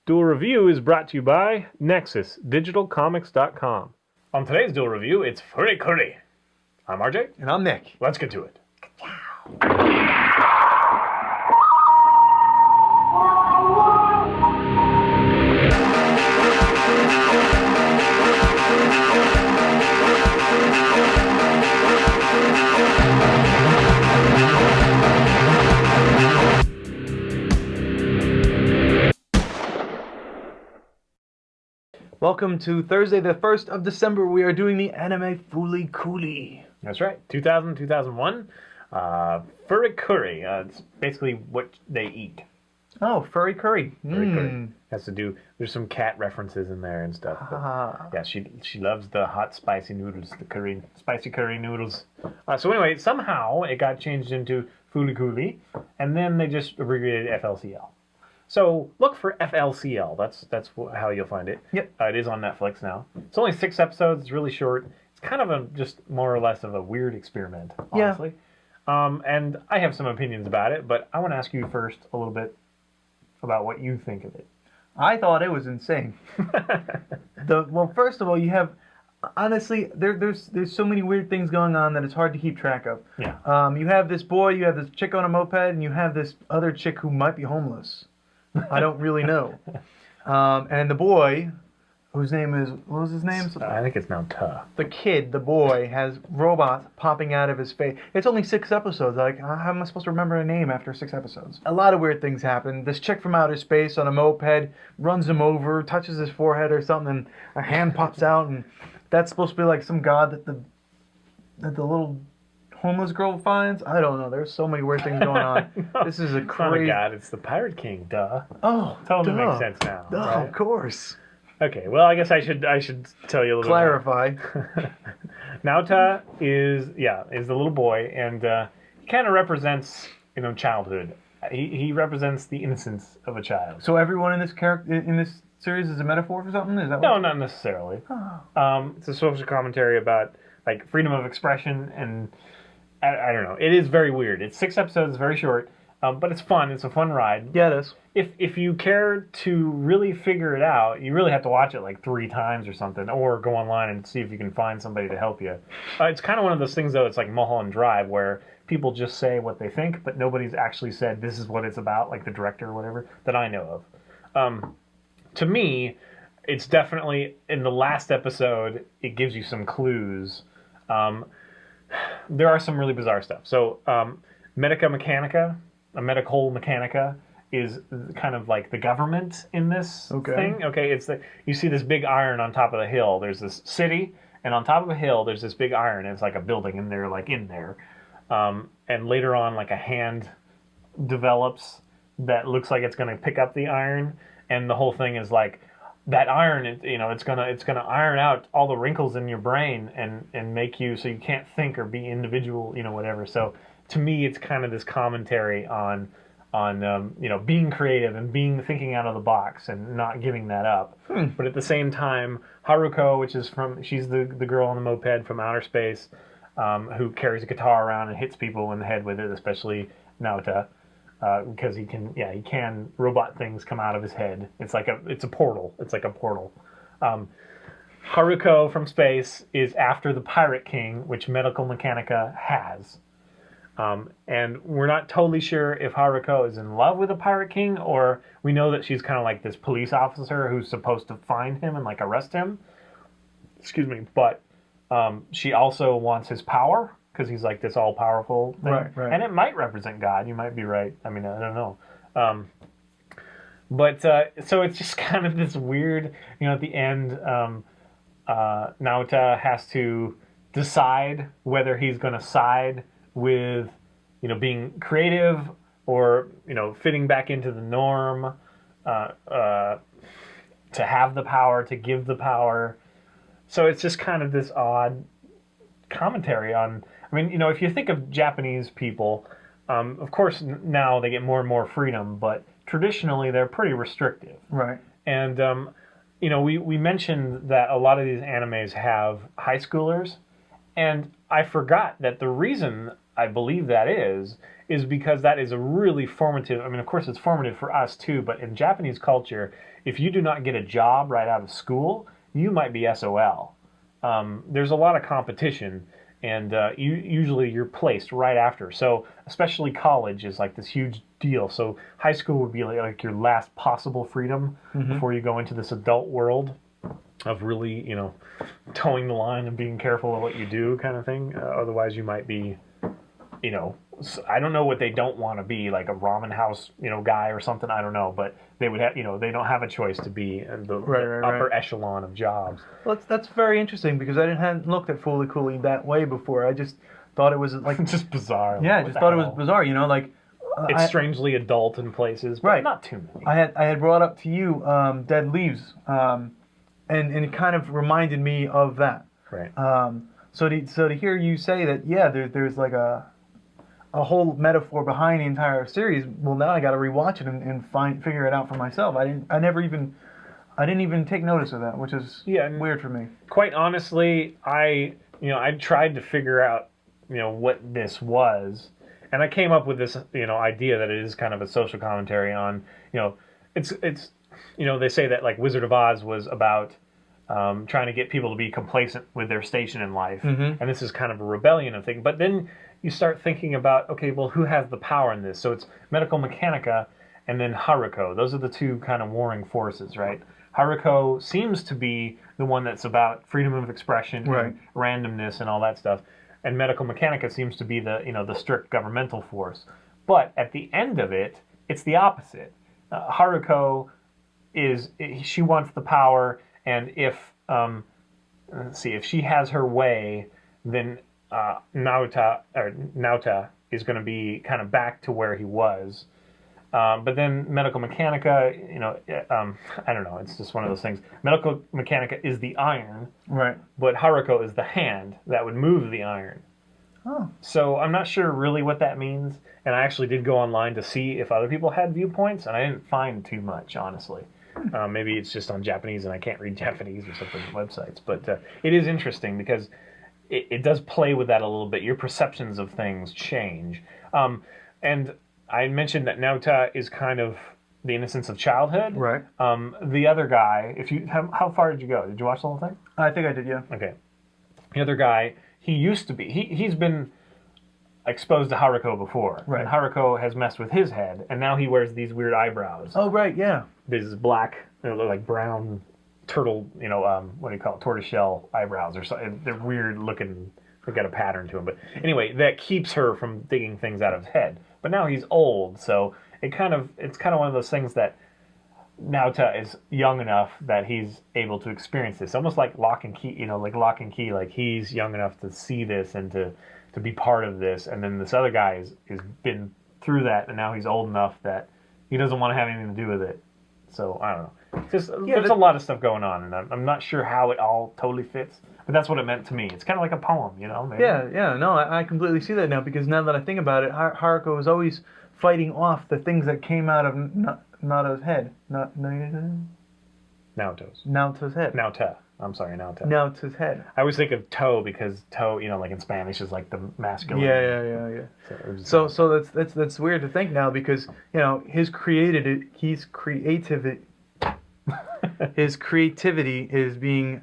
Duel Review is brought to you by NexusDigitalComics.com. On today's Duel Review, it's Fooly Cooly. I'm RJ. And I'm Nick. Let's get to it. Welcome to Thursday, the 1st of December. We are doing the anime Fooly Cooly. That's right. 2001. Fooly Cooly. It's basically what they eat. Oh, furry curry. Fooly Cooly. Has to do. There's some cat references in there and stuff. But, yeah, she loves the hot spicy noodles, the curry, spicy curry noodles. So anyway, somehow it got changed into Fooly Cooly, and then they just abbreviated FLCL. So look for FLCL. That's how you'll find it. Yep. It is on Netflix now. It's only 6 episodes. It's really short. It's kind of just more or less of a weird experiment, honestly. Yeah. And I have some opinions about it, but I want to ask you first a little bit about what you think of it. I thought it was insane. Well, first of all, you have honestly there's so many weird things going on that it's hard to keep track of. Yeah. You have this boy, you have this chick on a moped, and you have this other chick who might be homeless. I don't really know. And the boy, whose name is, what was his name? I think it's now Tuh. The boy, has robots popping out of his face. It's only 6 episodes. Like, how am I supposed to remember a name after 6 episodes? A lot of weird things happen. This chick from outer space on a moped runs him over, touches his forehead or something, and a hand pops out, and that's supposed to be like some god that the little homeless girl finds. I don't know. There's so many weird things going on. No, this is a crazy. Not a god. It's the Pirate King. Duh. Oh, totally makes sense now. Duh, right? Of course. Okay. Well, I guess I should tell you a little. Clarify. Naota is the little boy, and he kind of represents childhood. He represents the innocence of a child. So everyone in this series is a metaphor for something? Is that no, not necessarily. Oh. It's a social commentary about like freedom of expression and. I don't know. It is very weird. It's 6 episodes, very short, but it's fun. It's a fun ride. Yeah, it is. If you care to really figure it out, you really have to watch it like 3 times or something, or go online and see if you can find somebody to help you. It's kind of one of those things, though. It's like Mulholland Drive, where people just say what they think, but nobody's actually said this is what it's about, like the director or whatever, that I know of. To me, it's definitely, in the last episode, it gives you some clues. There are some really bizarre stuff. So, medical mechanica is kind of like the government in this thing. Okay, it's you see this big iron on top of the hill. There's this city, and on top of a hill, there's this big iron. And it's like a building, and they're like in there. And later on, like a hand develops that looks like it's going to pick up the iron, and the whole thing is like. That iron, it's gonna iron out all the wrinkles in your brain and make you so you can't think or be individual, whatever. So to me, it's kind of this commentary on being creative and thinking out of the box and not giving that up. But at the same time, Haruko, she's the girl on the moped from outer space, who carries a guitar around and hits people in the head with it, especially Naota. Because he can robot things come out of his head. It's a portal. It's like a portal. Haruko from space is after the Pirate King, which Medical Mechanica has. And we're not totally sure if Haruko is in love with the Pirate King, or we know that she's kind of like this police officer who's supposed to find him and like arrest him. Excuse me, but she also wants his power. Because he's like this all-powerful thing. Right. And it might represent God. You might be right. I mean, I don't know. So it's just kind of this weird, at the end, Naota has to decide whether he's going to side with, being creative or, fitting back into the norm, to have the power, to give the power. So it's just kind of this odd commentary on... I mean, if you think of Japanese people, of course now they get more and more freedom, but traditionally they're pretty restrictive. Right. And, we mentioned that a lot of these animes have high schoolers, and I forgot that the reason I believe that is because that is a really formative. I mean, of course, it's formative for us too. But in Japanese culture, if you do not get a job right out of school, you might be SOL. There's a lot of competition, and usually you're placed right after. So especially college is like this huge deal. So high school would be like your last possible freedom before you go into this adult world of really, towing the line and being careful of what you do kind of thing. Otherwise you might be, I don't know what they don't want to be, like a ramen house, guy or something. I don't know, but they would have, they don't have a choice to be in the upper echelon of jobs. Well, that's very interesting because I hadn't looked at Fooly Cooly that way before. I just thought it was like just bizarre. Yeah, I just thought it was bizarre. It's strangely adult in places, but not too many. I had brought up to you Dead Leaves, and it kind of reminded me of that. Right. So to hear you say that, there's like a whole metaphor behind the entire series. Well, now I got to rewatch it and figure it out for myself. I didn't even take notice of that, which is weird for me. Quite honestly, I tried to figure out what this was, and I came up with this idea that it is kind of a social commentary on it's they say that like Wizard of Oz was about trying to get people to be complacent with their station in life, and this is kind of a rebellion of thing. But then you start thinking about, okay, well, who has the power in this? So it's Medical Mechanica and then Haruko. Those are the two kind of warring forces, right? Haruko seems to be the one that's about freedom of expression and randomness and all that stuff. And Medical Mechanica seems to be the, the strict governmental force. But at the end of it, it's the opposite. Haruko she wants the power, and if she has her way, then Naota is going to be kind of back to where he was. But then Medical Mechanica, I don't know. It's just one of those things. Medical Mechanica is the iron, right? But Haruko is the hand that would move the iron. Oh. So I'm not sure really what that means. And I actually did go online to see if other people had viewpoints, and I didn't find too much, honestly. Maybe it's just on Japanese, and I can't read Japanese or something on websites. But it is interesting because it does play with that a little bit. Your perceptions of things change. And I mentioned that Naota is kind of the innocence of childhood. Right. The other guy, how far did you go? Did you watch the whole thing? I think I did, yeah. Okay. The other guy, he used to be, he's been exposed to Haruko before. Right. And Haruko has messed with his head, and now he wears these weird eyebrows. Oh, right, yeah. These black, like brown turtle, what do you call it, tortoiseshell eyebrows or something. They're weird looking. They've got a pattern to them. But anyway, that keeps her from digging things out of his head. But now he's old, so it's kind of one of those things that Naota is young enough that he's able to experience this. Almost like Lock and Key, like he's young enough to see this and to be part of this. And then this other guy is been through that, and now he's old enough that he doesn't want to have anything to do with it. So, I don't know. There's a lot of stuff going on, and I'm not sure how it all totally fits, but that's what it meant to me. It's kind of like a poem, maybe. Yeah, no, I completely see that now, because now that I think about it, Haruko was always fighting off the things that came out of Naota's head. Naota's head. Naota. I'm sorry, Naota. Naota's head. I always think of toe because toe, like in Spanish, is like the masculine. Yeah. So that's weird to think now, because his creativity is being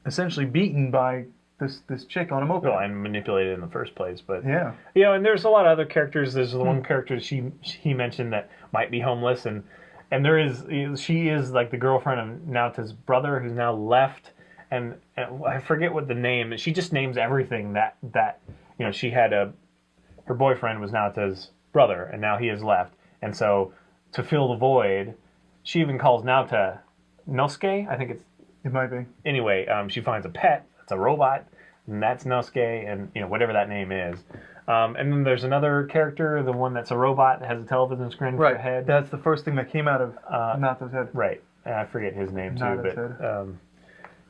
essentially beaten by this chick on a moped. Well, and manipulated in the first place, but yeah. And there's a lot of other characters. There's the one character he mentioned that might be homeless, and she is like the girlfriend of Naota's brother, who's now left, and I forget what the name is. She just names everything that she had her boyfriend was Naota's brother, and now he has left, and so to fill the void, she even calls Naota Nosuke. I think it might be. Anyway, she finds a pet. It's a robot, and that's Nosuke, and whatever that name is. And then there's another character, the one that's a robot that has a television screen for a head. That's the first thing that came out of Naota's head. Right. And I forget his name too, Naota's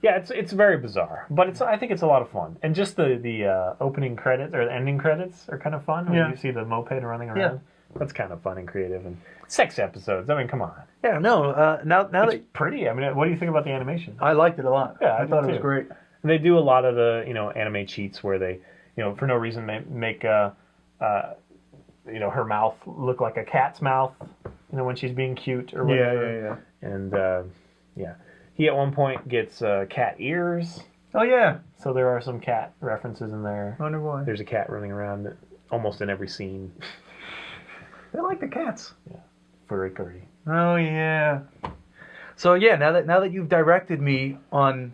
head. It's very bizarre, but I think it's a lot of fun. And just the opening credits or the ending credits are kind of fun when you see the moped running around. Yeah. That's kind of fun and creative. And 6 episodes. I mean, come on. Yeah, no. Now it's pretty. I mean, what do you think about the animation? I liked it a lot. Yeah, I thought it was great. And they do a lot of the anime cheats where they for no reason make her mouth look like a cat's mouth, when she's being cute or whatever. Yeah. And he at one point gets cat ears. Oh yeah. So there are some cat references in there. I wonder why. There's a cat running around almost in every scene. They like the cats. Yeah. Fooly Cooly. Oh yeah. So yeah, now that you've directed me on,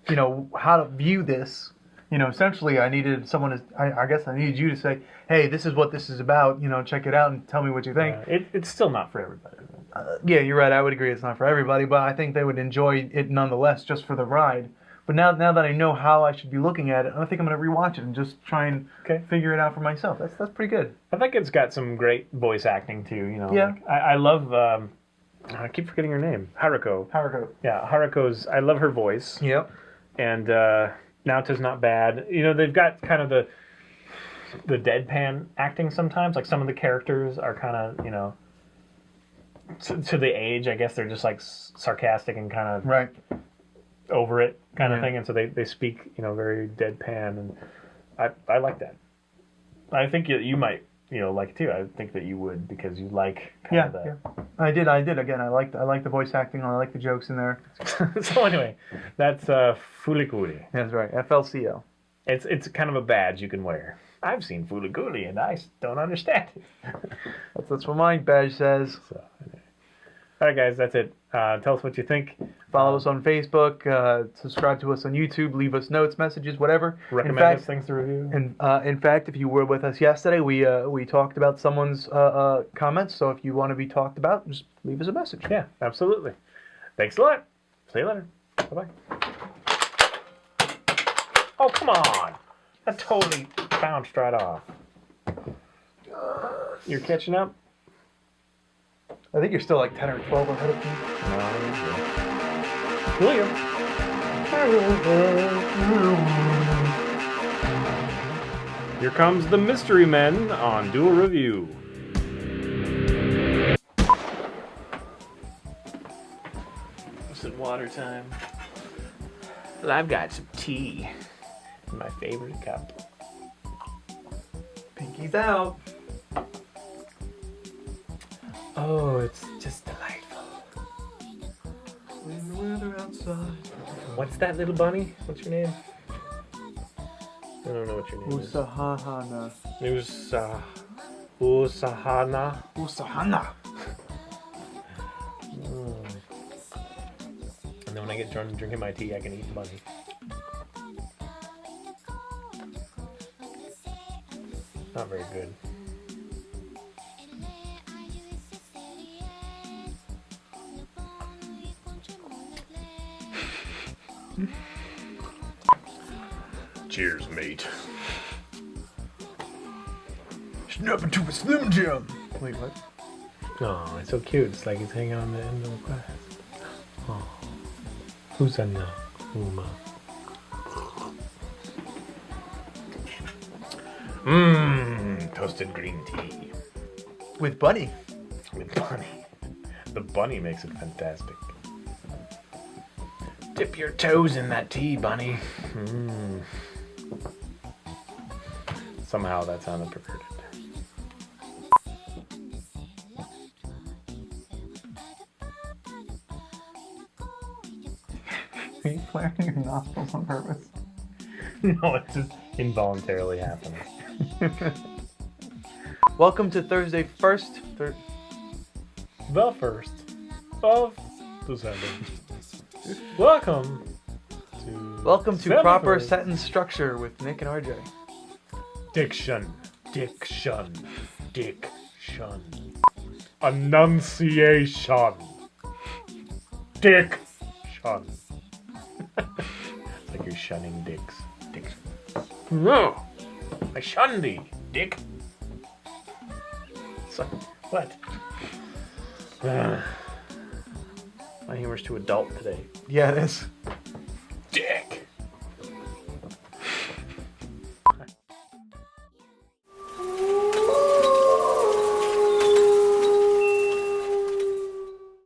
how to view this, essentially I needed someone to, I guess I needed you to say, hey, this is what this is about, check it out and tell me what you think. It's still not for everybody. Yeah, you're right. I would agree it's not for everybody, but I think they would enjoy it nonetheless, just for the ride. But now that I know how I should be looking at it, I think I'm going to rewatch it and just try and figure it out for myself. That's pretty good. I think it's got some great voice acting too. Yeah. I love. I keep forgetting her name. Haruko. Yeah, Haruko's. I love her voice. Yep. And Naoto's not bad. They've got kind of the deadpan acting sometimes. Like some of the characters are kind of to the age. I guess they're just like sarcastic and kind of right. over it kind of thing, and so they speak very deadpan, and I like that. I think you might like it too. I think that you would, because you like kind of that. Yeah. I did again. I like the voice acting. I like the jokes in there. So anyway, that's Fooly Cooly. That's right. FLCL. It's kind of a badge you can wear. I've seen Fooly Cooly and I don't understand it. That's what my badge says. So anyway. All right, guys, that's it. Tell us what you think. Follow us on Facebook. Subscribe to us on YouTube. Leave us notes, messages, whatever. Recommend us things to review. And in fact, if you were with us yesterday, we talked about someone's comments. So if you want to be talked about, just leave us a message. Yeah, absolutely. Thanks a lot. See you later. Bye-bye. Oh, come on. That totally bounced right off. You're catching up? I think you're still like 10 or 12 ahead of me. No, William. Here comes the Mystery Men on Duel Review. It's water time. Well, I've got some tea in my favorite cup. Pinky's out. Oh, it's just delightful. When the weather outside. What's that little bunny? What's your name? I don't know what your name is. Usahana. Usahana. Usahana. And then when I get drunk drinking my tea, I can eat the bunny. Not very good. Cheers, mate. Snap into a Slim Jim. Wait, what? Oh, it's so cute. It's like he's hanging on the end of the glass. Oh. Hosanna. Uma. Toasted green tea. With bunny. With bunny. The bunny makes it fantastic. Dip your toes in that tea, bunny. Somehow that sounded perverted. Are you flaring your nostrils on purpose? No, it's just involuntarily happening. Welcome to Thursday 1st. The 1st of December. Welcome to Proper Sentence Structure with Nick and RJ. Diction. Enunciation. Diction. It's like you're shunning dicks. Diction. No! I shun thee, dick. So, what? My humor's too adult today. Yeah, it is.